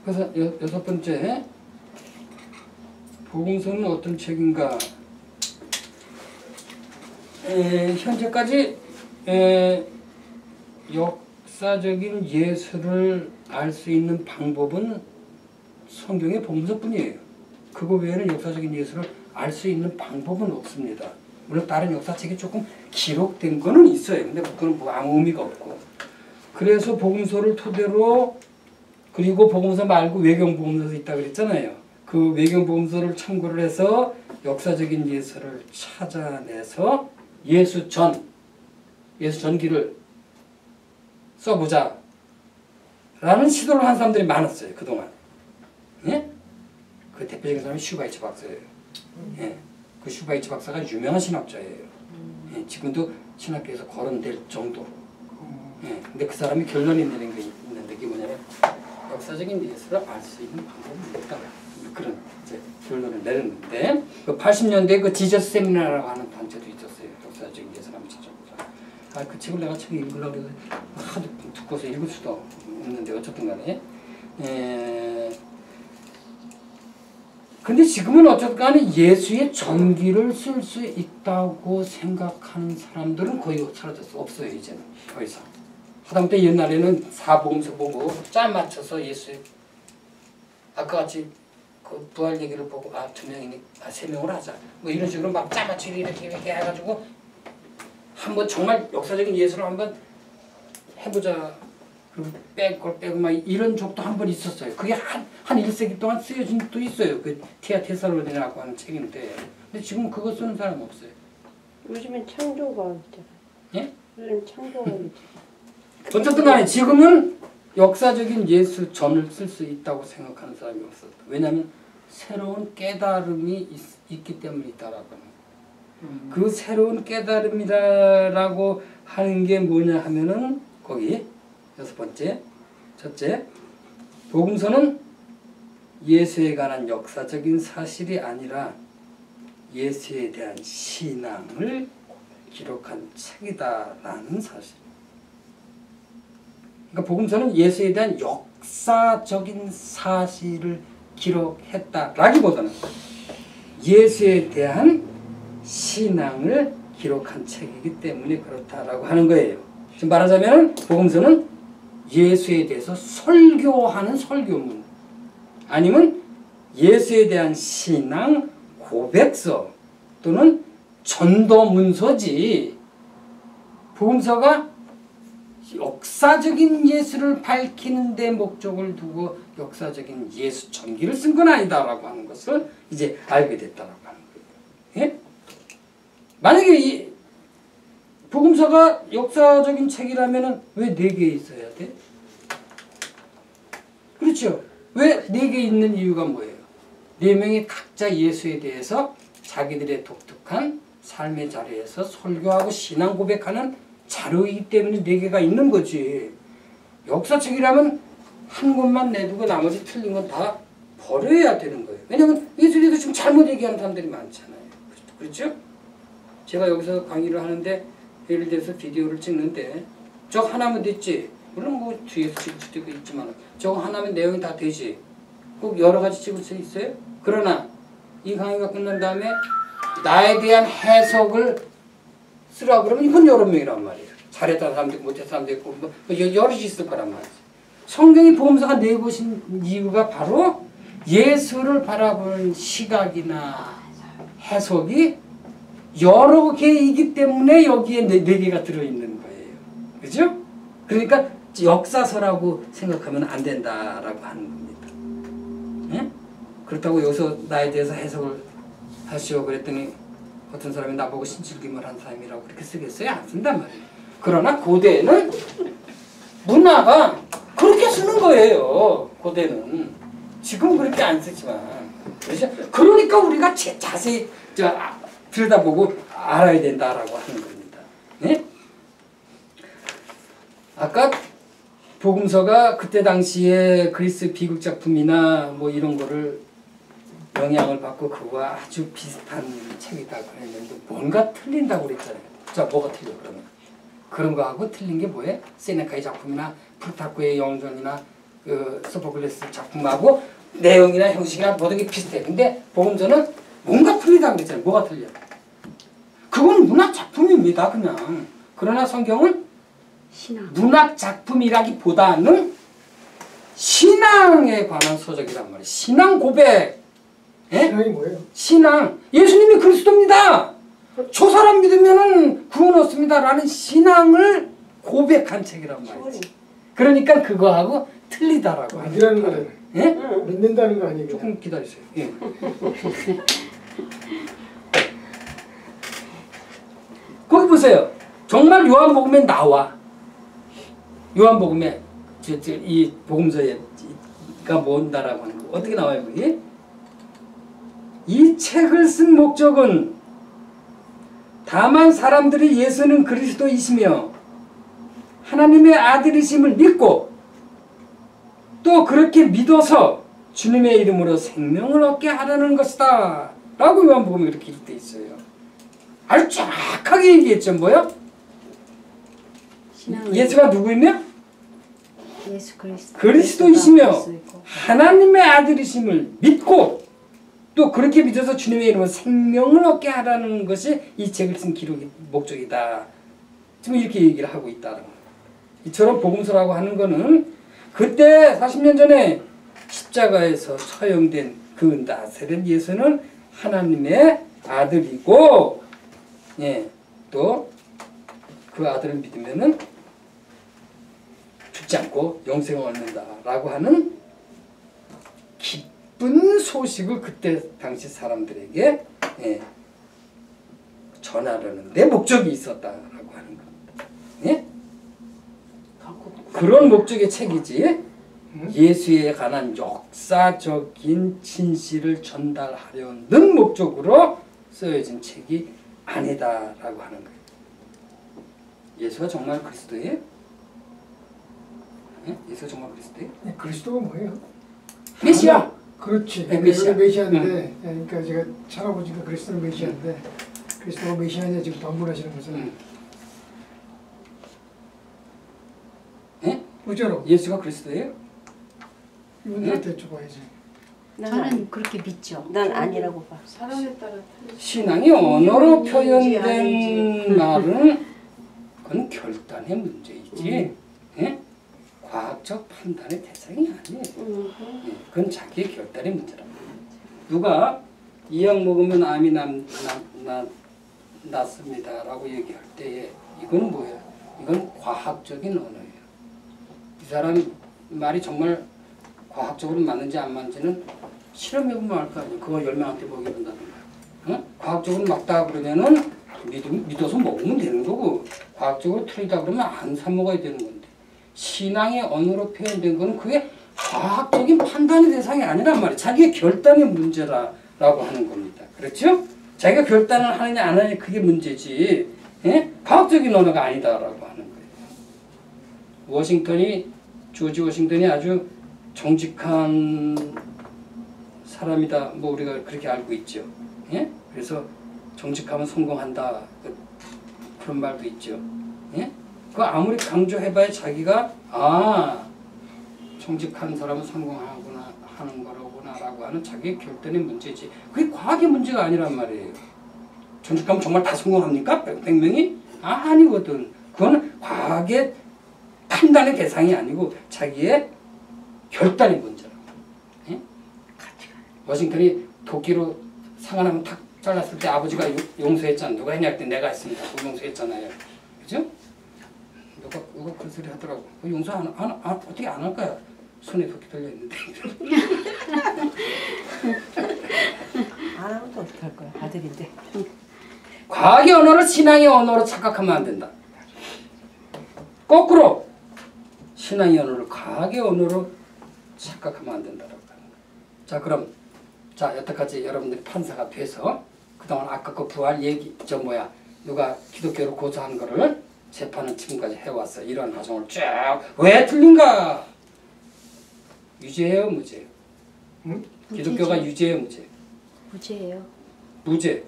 그래서 여섯 번째, 복음서는 어떤 책인가? 현재까지 역사적인 예수를 알 수 있는 방법은 성경의 복음서뿐이에요. 그거 외에는 역사적인 예수를 알 수 있는 방법은 없습니다. 물론 다른 역사책이 조금 기록된 거는 있어요. 근데 그건 뭐 아무 의미가 없고. 그래서 복음서를 토대로, 그리고 복음서 말고 외경복음서도 있다고 그랬잖아요. 그 외경복음서를 참고를 해서 역사적인 예수를 찾아내서 예수 전기를 써보자 라는 시도를 한 사람들이 많았어요. 그동안. 예? 그 대표적인 사람이 슈바이처 박사예요. 예. 그 슈바이처 박사가 유명한 신학자예요. 예. 지금도 신학교에서 거론될 정도로. 예. 근데 그 사람이 결론이 내린 게 있는데, 그게 뭐냐면 역사적인 예수를 알 수 있는 방법은 없다. 그런 이제 결론을 내렸는데, 그 80년대에 그 지저스 세미나라고 하는 단체도 있었어요. 역사적인 예수를 한번 찾아보자. 그 책을 내가 책 읽으려고 해서 하도 두꺼워서 읽을 수도 없는데, 어쨌든 간에. 근데 지금은 어쨌든 간에 예수의 전기를 쓸 수 있다고 생각하는 사람들은 거의 사라졌어. 없어요, 이제는. 더 이상. 하다못해 옛날에는 사복음서 보고 짤 맞춰서 예수의, 아까 같이 그 부활 얘기를 보고, 두 명이니, 세 명으로 하자. 뭐 이런 식으로 막 짤 맞추기 이렇게 해가지고 한번 정말 역사적인 예수를 한번 해보자. 그리고 뺄 걸 빼고 막 이런 적도 한 번 있었어요. 그게 한 1세기 동안 쓰여진 적도 있어요. 그 테살로니라고 하는 책인데. 근데 지금 그거 쓰는 사람 없어요. 요즘엔 창조가 있잖아요. 예? 요즘 창조가 있잖아요. 어쨌든 간에 지금은 역사적인 예수 전을 쓸 수 있다고 생각하는 사람이 없었다. 왜냐하면 새로운 깨달음이 있기 때문이다라고 하는 거예요. 그 새로운 깨달음이라고 하는 게 뭐냐 하면은 거기 여섯 번째, 첫째, 복음서는 예수에 관한 역사적인 사실이 아니라 예수에 대한 신앙을 기록한 책이다라는 사실. 그러니까 복음서는 예수에 대한 역사적인 사실을 기록했다라기보다는 예수에 대한 신앙을 기록한 책이기 때문에 그렇다라고 하는 거예요. 지금 말하자면 복음서는 예수에 대해서 설교하는 설교문, 아니면 예수에 대한 신앙 고백서 또는 전도문서지, 복음서가 역사적인 예수를 밝히는 데 목적을 두고 역사적인 예수 전기를 쓴 건 아니다라고 하는 것을 이제 알게 됐다라고 하는 거예요. 예? 만약에 이 복음서가 역사적인 책이라면 왜 4개 있어야 돼? 그렇죠? 왜 4개 있는 이유가 뭐예요? 4명이 각자 예수에 대해서 자기들의 독특한 삶의 자리에서 설교하고 신앙 고백하는 자료이기 때문에 4개가 있는 거지. 역사책이라면 한 권만 내두고 나머지 틀린 건 다 버려야 되는 거예요. 왜냐하면 예수에 대해서 지금 잘못 얘기하는 사람들이 많잖아요. 그렇죠? 제가 여기서 강의를 하는데 예를 들어서 비디오를 찍는데 저거 하나면 됐지. 물론 뭐 뒤에서 찍을 수도 있지만 저거 하나면 내용이 다 되지. 꼭 여러 가지 찍을 수 있어요. 그러나 이 강의가 끝난 다음에 나에 대한 해석을 쓰라고 그러면 이건 여러 명이란 말이에요. 잘했다는 사람도 있고 못했다는 사람도 있고 뭐 여럿이 있을 거란 말이죠. 성경이 복음서가 4곳인 이유가 바로 예수를 바라보는 시각이나 해석이 여러 개이기 때문에 여기에 4개가 들어있는 거예요. 그죠? 그러니까 역사서라고 생각하면 안 된다라고 하는 겁니다. 예? 그렇다고 여기서 나에 대해서 해석을 하시오 그랬더니 어떤 사람이 나보고 신칠기물 한 사람이라고 그렇게 쓰겠어요? 안 쓴단 말이에요. 그러나 고대에는 문화가 그렇게 쓰는 거예요. 고대는. 지금은 그렇게 안 쓰지만. 그렇죠? 그러니까 우리가 자세히 들여다보고 알아야 된다라고 하는 겁니다. 네? 아까 복음서가 그때 당시에 그리스 비극 작품이나 뭐 이런 거를 영향을 받고 그거와 아주 비슷한 책이다 그랬는데 뭔가 틀린다고 그랬잖아요. 자, 뭐가 틀려 그러면? 그런 거하고 틀린 게 뭐예요? 세네카의 작품이나 프루타크의 영전이나 그 소포클레스 작품하고 내용이나 형식이나 모든 게 비슷해. 근데 복음서는 뭔가 틀리다고 그랬잖아요. 뭐가 틀려? 그건 문학 작품입니다. 그냥. 그러나 성경은 신앙. 문학 작품이라기보다는 신앙에 관한 서적이란 말이에요. 신앙 고백. 예? 신앙이 뭐예요? 신앙. 예수님이 그리스도입니다. 저 사람 믿으면 구원 얻습니다. 라는 신앙을 고백한 책이란 말이지. 그러니까 그거하고 틀리다라고. 믿으라는 거잖아요. 예? 믿는다는 거 아니에요? 조금 기다리세요. 예. 거기 보세요. 정말 요한복음에 나와. 요한복음에 이 복음서에가 뭔다라고 하는 거 어떻게 나와요? 거기? 이 책을 쓴 목적은 다만 사람들이 예수는 그리스도이시며 하나님의 아들이심을 믿고 또 그렇게 믿어서 주님의 이름으로 생명을 얻게 하려는 것이다 라고 요한복음에 그렇게 기록되어 있어요. 아주 정확하게 얘기했죠. 뭐요? 예수가 누구이며? 예수 그리스도이시며 하나님의 아들이심을 믿고 또 그렇게 믿어서 주님의 이름으로 생명을 얻게 하라는 것이 이 책을 쓴 기록의 목적이다. 지금 이렇게 얘기를 하고 있다는 거예요. 이처럼 복음서라고 하는 거는 그때 40년 전에 십자가에서 처형된 그 나사렛 예수는 하나님의 아들이고, 예, 또 그 아들을 믿으면은 죽지 않고 영생을 얻는다라고 하는 기쁜 소식을 그때 당시 사람들에게, 예, 전하려는 데 목적이 있었다라고 하는 겁니다. 예? 그런 목적의 책이지 예수에 관한 역사적인 진실을 전달하려는 목적으로 쓰여진 책이 아니다라고 하는 거예요. 예수가 정말 그리스도예요? 예? 예수가 정말 그리스도예요? 그리스도가 뭐예요? 메시아. 그렇지. 네, 메시아. 메시아인데, 그러니까 제가 찾아보니까 그리스도는 메시아인데, 그리스도가 메시아냐 지금 반문하시는 거죠. 예? 어쩌라고? 예수가 그리스도예요? 이분들한테 여쭤봐야지. 저는 그렇게 믿죠. 난 아니라고 봐. 사람에 따라 신앙이 언어로 표현된 말은 그건 결단의 문제이지, 예? 과학적 판단의 대상이 아니에요. 예, 그건 자기의 결단의 문제란 말이에요. 누가 이 약 먹으면 암이 낫습니다라고 얘기할 때에 이건 뭐예요? 이건 과학적인 언어예요. 이 사람 말이 정말 과학적으로 맞는지 안 맞는지는 실험해보면 알 거 아니에요. 그거 10명한테 먹여본다는 거야. 어? 과학적으로 맞다 그러면은 믿어서 먹으면 되는 거고, 과학적으로 틀리다 그러면 안 사 먹어야 되는 건데, 신앙의 언어로 표현된 거는 그게 과학적인 판단의 대상이 아니란 말이에요. 자기의 결단의 문제라고 하는 겁니다. 그렇죠? 자기가 결단을 하느냐 안 하느냐 그게 문제지, 예? 과학적인 언어가 아니다라고 하는 거예요. 조지 워싱턴이 아주 정직한 사람이다. 뭐 우리가 그렇게 알고 있죠. 예? 그래서 정직하면 성공한다. 그런 말도 있죠. 예? 그 아무리 강조해봐야 자기가 정직한 사람은 성공하구나 하는 거로구나라고 하는 자기의 결단의 문제지. 그게 과학의 문제가 아니란 말이에요. 정직하면 정말 다 성공합니까? 100명이? 아니거든. 그거는 과학의 판단의 대상이 아니고 자기의 결단의 문제라고. 예? 워싱턴이 도끼로 상 하나만 탁 잘랐을 때 아버지가 용서했잖아. 누가 했냐 할 때 내가 했습니다. 용서했잖아요. 그죠? 누가 그 소리 하더라고. 용서 어떻게 안 할 거야? 손에 도끼 들려있는데. 안 하면 또 어떻게 할 거야? 아들인데. 과학의 언어를 신앙의 언어로 착각하면 안 된다. 거꾸로 신앙의 언어를 과학의 언어로 착각하면 안 된다라고 하는 거예요. 자, 그럼 여태까지 여러분들이 판사가 돼서 그동안 아까 그 부활 얘기 누가 기독교로 고소한 거를 재판을 지금까지 해왔어. 이러한 과정을 쭉 왜 틀린가? 유죄예요, 무죄예요? 응? 기독교가 유죄예요, 무죄예요? 무죄예요. 무죄.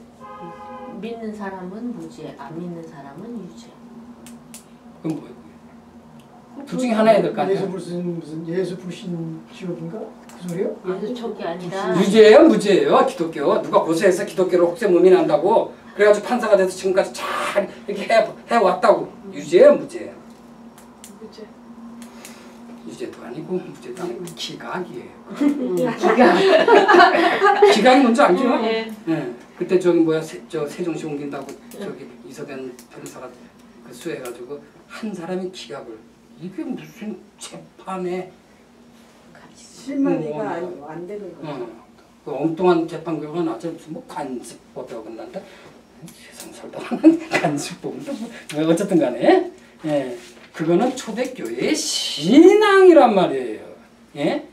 믿는 사람은 무죄, 안 믿는 사람은 유죄. 그건 뭐예요? 둘 중에 하나 해야 될 거 아니야? 무슨 예수 부신 직업인가? 그 소리요? 예수 촉이 아니라 유죄예요, 무죄예요? 기독교 누가 고소해서 기독교를 혹세 무민한다고 그래가지고 판사가 돼서 지금까지 잘 이렇게 해왔다고. 유죄예요, 무죄예요? 무죄. 유죄도 아니고 무죄도 아니고 기각이에요. 기가 기각이 뭔지 알죠? 네. 네. 그때 저기 뭐야 세종시 옮긴다고 저기 이석연 변호사가 그 수해가지고 한 사람이 기각을. 이게 무슨 재판에 실마리가 안 되는 거예요. 그 엉뚱한 재판 결과가 나서 무슨 뭐 간습법이라고 그러는데 세상 살다 보면 간습법은 또 뭐 어쨌든 간에 예, 그거는 초대교회의 신앙이란 말이에요. 예?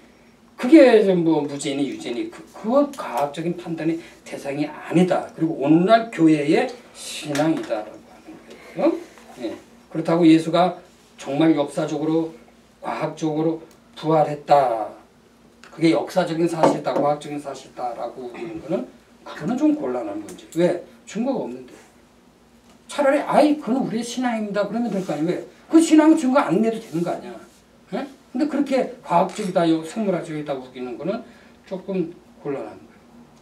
그게 좀 뭐 무죄니 유죄니 그거 과학적인 판단의 대상이 아니다. 그리고 오늘날 교회의 신앙이다라고 하는 거예요. 예. 그렇다고 예수가 정말 역사적으로 과학적으로 부활했다. 그게 역사적인 사실이다, 과학적인 사실이다라고 하는 거는 그거는 좀 곤란한 문제. 왜? 증거가 없는데. 차라리 아이 그건 우리의 신앙입니다. 그러면 될 거 아니에요. 왜? 그 신앙은 증거 안 내도 되는 거 아니야. 예? 근데 그렇게 과학적이다, 생물학적이다 우기는 거는 조금 곤란한 거예요.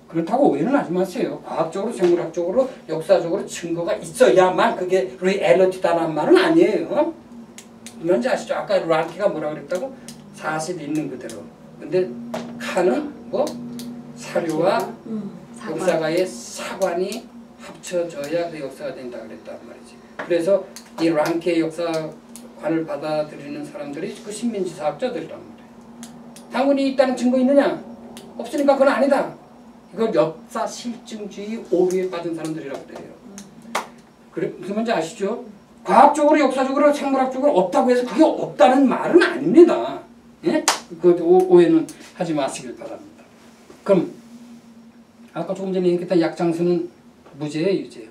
그렇다고 오해는 하지 마세요. 과학적으로, 생물학적으로, 역사적으로 증거가 있어야만 그게 리얼리티다라는 말은 아니에요. 뭔지 아시죠? 아까 란키가 뭐라고 그랬다고? 사실 있는 그대로. 근데 칸은 뭐? 사료와 역사가의 사관이 합쳐져야 그 역사가 된다 그랬단 말이지. 그래서 이 란키의 역사관을 받아들이는 사람들이 그 신민지사학자들이란 말이에요. 당연히 있다는 증거 있느냐? 없으니까 그건 아니다. 이걸 역사 실증주의 오류에 빠진 사람들이라고 그래요. 그래, 무슨 말인지 아시죠? 과학적으로, 역사적으로, 생물학적으로 없다고 해서 그게 없다는 말은 아닙니다. 예? 그 오해는 하지 마시길 바랍니다. 그럼 아까 조금 전에 얘기했던 약장수는 무죄예요, 유죄예요?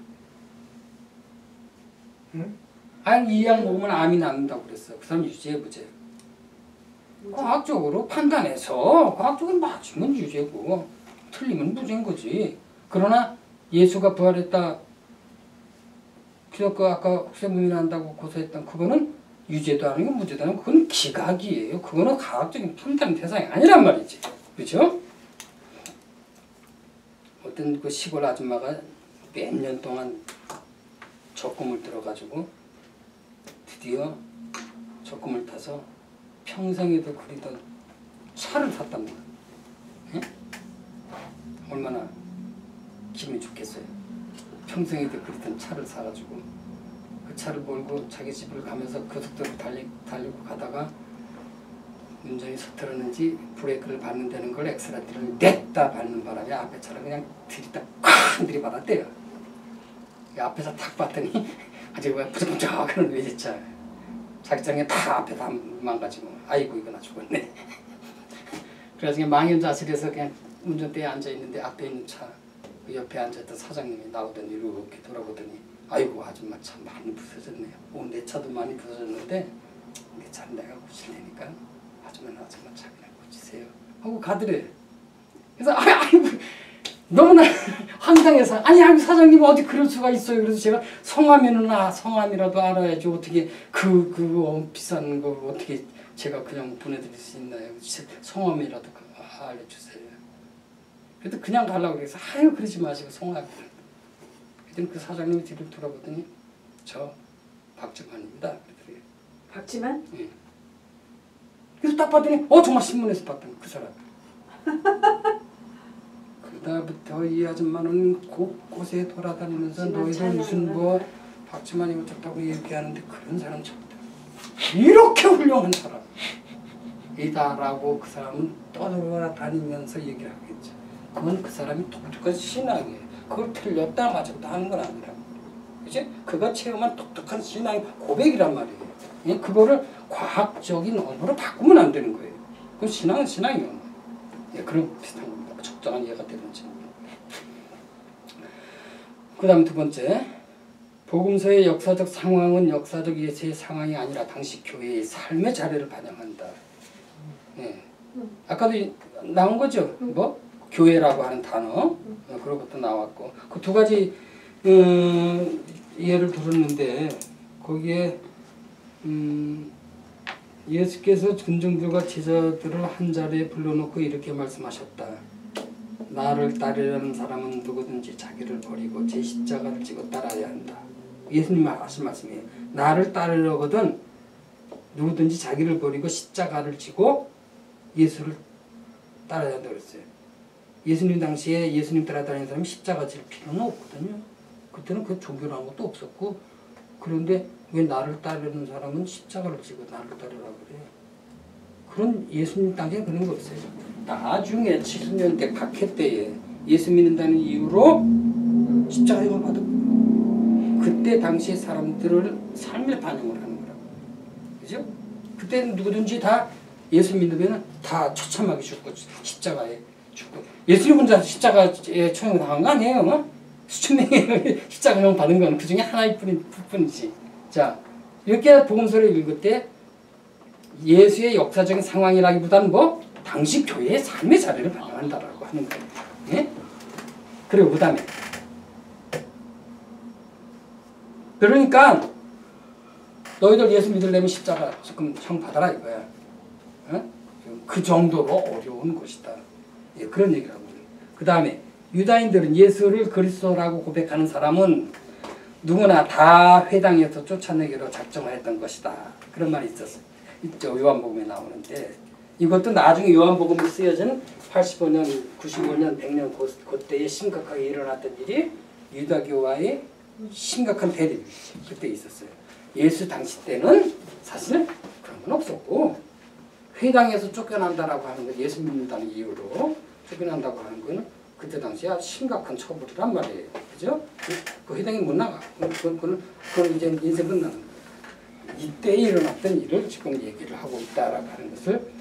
응? 아니 이 약 먹으면 암이 낫는다고 그랬어. 그 사람 유죄예요, 무죄예요? 과학적으로 판단해서 과학적으로 맞으면 유죄고 틀리면 무죄인 거지. 그러나 예수가 부활했다, 기독교 아까 혹세무민한다고 고소했던 그거는 유죄도 아니고 무죄도 아니고 그건 기각이에요. 그거는 과학적인 판단 대상이 아니란 말이지. 그렇죠? 어떤 그 시골 아줌마가 몇 년 동안 적금을 들어가지고 드디어 적금을 타서 평생에도 그리던 차를 샀답니다. 예? 얼마나 기분이 좋겠어요. 평생에도 그리던 차를 사가지고 그 차를 몰고 자기 집으로 가면서 고속도로 달리고 가다가 운전이 서투르는지 브레이크를 밟는 데는 걸 엑셀레이터를 냈다 밟는 바람에 앞에 차를 그냥 쾅 들이받았대요. 앞에서 탁 봤더니 아주 부적부적하는 외제차. 자기장에 다 앞에 다 망가지고 아이고 이거 나 죽었네. 그래서 망연자실해서 그냥 운전대에 앉아있는데 앞에 있는 차 그 옆에 앉아있던 사장님이 나오더니 이렇게 돌아보더니 아이고 아줌마 참 많이 부서졌네요. 내 차도 많이 부서졌는데 내 차는 내가 고칠 테니까 아줌마 차 그냥 고치세요 하고 가더래. 그래서 아이고 너무나 황당해서 아니 사장님 어디 그럴 수가 있어요. 그래서 제가 성함이는 성함이라도 알아야지 어떻게 그 비싼 거 어떻게 제가 그냥 보내드릴 수 있나요? 성함이라도 알려주세요. 그래도 그냥 가려고 그래서 아유 그러지 마시고 성함. 그랬더니 그 사장님이 뒤를 돌아보더니 저 박지만입니다. 그러더래요. 박지만? 예. 그래서 딱 봤더니 정말 신문에서 봤던 그 사람. 그다음부터 이 아줌마는 곳곳에 돌아다니면서 너희들 무슨 뭐 박지만이 어쩌다고 얘기하는데 그런 사람 절대 이렇게 훌륭한 사람이다라고 그 사람은 떠돌아다니면서 얘기를 하겠죠. 그건 그 사람이 독특한 신앙이에요. 그걸 틀렸다 맞았다 하는 건 아니라, 그치? 그가 체험한 독특한 신앙의 고백이란 말이에요. 예? 그거를 과학적인 언어로 바꾸면 안 되는 거예요. 그 신앙은 신앙이요. 예, 그런 비슷한 겁니다. 적절한 이해가 되는지. 그 다음 두 번째, 복음서의 역사적 상황은 역사적 예수의 상황이 아니라 당시 교회의 삶의 자료를 반영한다. 예. 아까도 나온 거죠. 뭐 교회라고 하는 단어 그런 것도 나왔고 그 두 가지 예를 들었는데 거기에 예수께서 군중들과 제자들을 한 자리에 불러놓고 이렇게 말씀하셨다. 나를 따르려는 사람은 누구든지 자기를 버리고 제 십자가를 지고 따라야 한다. 예수님 하신 말씀이에요. 나를 따르려거든 누구든지 자기를 버리고 십자가를 지고 예수를 따라야 한다 그랬어요. 예수님 당시에 예수님 따라다니는 사람이 십자가 질 필요는 없거든요. 그때는 그 종교라는 것도 없었고 그런데 왜 나를 따르는 사람은 십자가를 지고 나를 따르라고 그래. 그런 예수님 당시에 그런 거 없어요. 나중에 70년대 박해 때에 예수 믿는다는 이유로 십자가형을 받았고 그때 당시 사람들을 삶의 반영을 하는 거라고. 그죠? 그때는 누구든지 다 예수 믿으면 다 처참하게 죽고 십자가에 죽고 예수님 혼자 십자가에 처형당한 거 아니에요? 수천 명이 십자가형 받은 건 그 중에 하나일 뿐이지. 자, 이렇게 복음서를 읽을 때 예수의 역사적인 상황이라기보다는 뭐 당시 교회의 삶의 자리를 반영한다라고 하는 거예요. 예? 그리고 그 다음에 그러니까 너희들 예수 믿으려면 십자가 지금 형 받아라 이거야. 어? 그 정도로 어려운 것이다. 예, 그런 얘기를 하고 있어요. 그 다음에 유다인들은 예수를 그리스도라고 고백하는 사람은 누구나 다 회당에서 쫓아내기로 작정하였던 것이다. 그런 말이 있었어요. 있죠. 요한복음에 나오는데 이것도 나중에 요한복음에 쓰여진 85년, 95년, 100년 그때에 심각하게 일어났던 일이 유다교와의 심각한 대립이 그때 있었어요. 예수 당시 때는 사실 그런 건 없었고 회당에서 쫓겨난다라고 하는 건 예수 믿는다는 이유로 쫓겨난다고 하는 건 그때 당시에 심각한 처벌이란 말이에요. 그죠? 그 회당에 못 나가. 그건 이제 인생 끝나는 거예요. 이때 일어났던 일을 지금 얘기를 하고 있다라고 하는 것을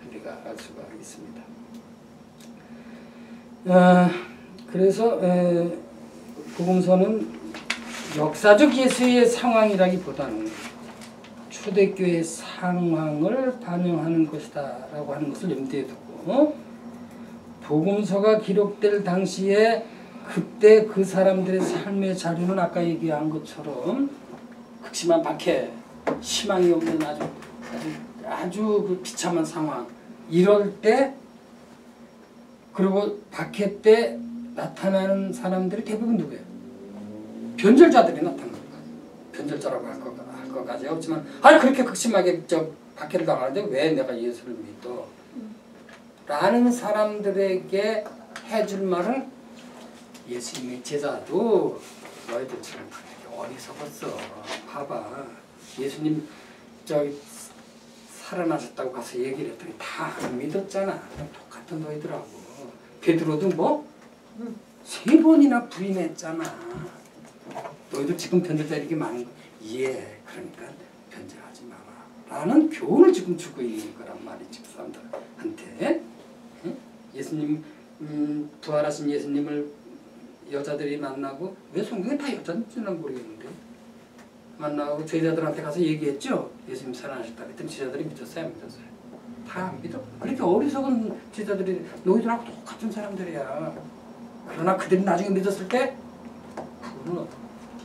우리가 알 수가 있습니다. 그래서 복음서는 역사적 예수의 상황이라기보다는 초대교회의 상황을 반영하는 것이다 라고 하는 것을 염두에 두고 복음서가 기록될 당시에 그때 그 사람들의 삶의 자리는 아까 얘기한 것처럼 극심한 박해, 희망이 없는 아주 그 비참한 상황 이럴 때 그리고 박해 때 나타나는 사람들이 대부분 누구예요? 변절자들이 나타나는 거예요. 변절자라고 할 것까지 없지만 그렇게 극심하게 박해를 당하는데 왜 내가 예수를 믿어? 라는 사람들에게 해줄 말은 예수님의 제자도 너희들처럼 어리석었어. 봐봐. 예수님 살아나셨다고 가서 얘기를 했더니 다 안 믿었잖아. 똑같은 너희들하고. 베드로도 뭐? 3번이나 부인했잖아. 너희들 지금 변절자 이렇게 많은 거. 예, 그러니까 변절하지 마라. 라는 교훈을 지금 주고 있는 거란 말이지. 그 사람들한테. 예수님 부활하신 예수님을 여자들이 만나고 왜 성경에 다 여자인지는 모르겠는데 만나고 제자들한테 가서 얘기했죠. 예수님 살아나셨다 그랬더니 제자들이 믿었어요? 안 믿었어요? 다 안 믿어. 그렇게 어리석은 제자들이 너희들하고 똑같은 사람들이야. 그러나 그들이 나중에 믿었을 때 그거는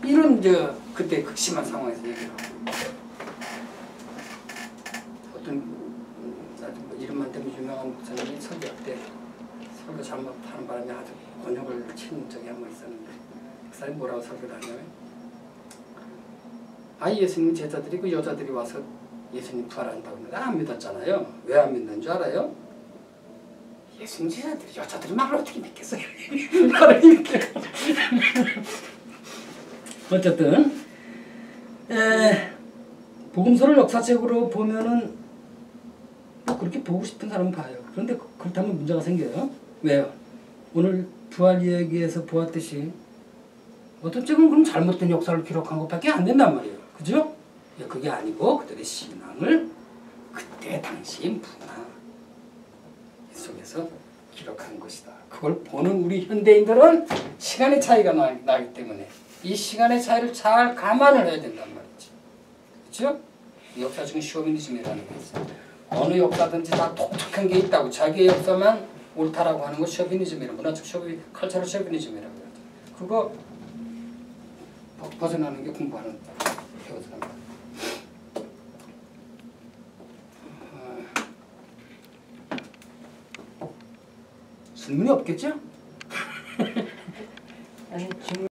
이런 그때 극심한 상황에서 얘기를 하고 어떤 이름만 때문에 유명한 목사님이 설교할 때 설교 잘못하는 바람에 아주 곤욕을 치는 적이 한 번 있었는데 그 사람이 뭐라고 설교를 하냐면 예수님 제자들이 그 여자들이 와서 예수님 부활한다고 했는데 안 믿었잖아요. 왜 안 믿는 줄 알아요? 예수님 제자들이 여자들이 말을 어떻게 믿겠어요? 이렇게 어쨌든 복음서를 역사적으로 보면은 그렇게 보고 싶은 사람은 봐요. 그런데 그렇다면 문제가 생겨요. 왜요? 오늘 부활 이야기에서 보았듯이 어떤 쪽은 그럼 잘못된 역사를 기록한 것밖에 안 된단 말이에요. 그죠? 그게 아니고 그들의 신앙을 그때 당시 문화 속에서 기록한 것이다. 그걸 보는 우리 현대인들은 시간의 차이가 나기 때문에 이 시간의 차이를 잘 감안을 해야 된단 말이죠. 그렇죠? 역사적인 쇼비니즘이라는 게 있어요. 어느 역사든지 다 독특한 게 있다고 자기의 역사만 옳다라고 하는 거 쇼비니즘이라 문화적 컬처럴 쇼비니즘이라고 해요. 그거 벗어나는 게 공부하는 배우들입니다. 질문이 없겠죠? 아니 질문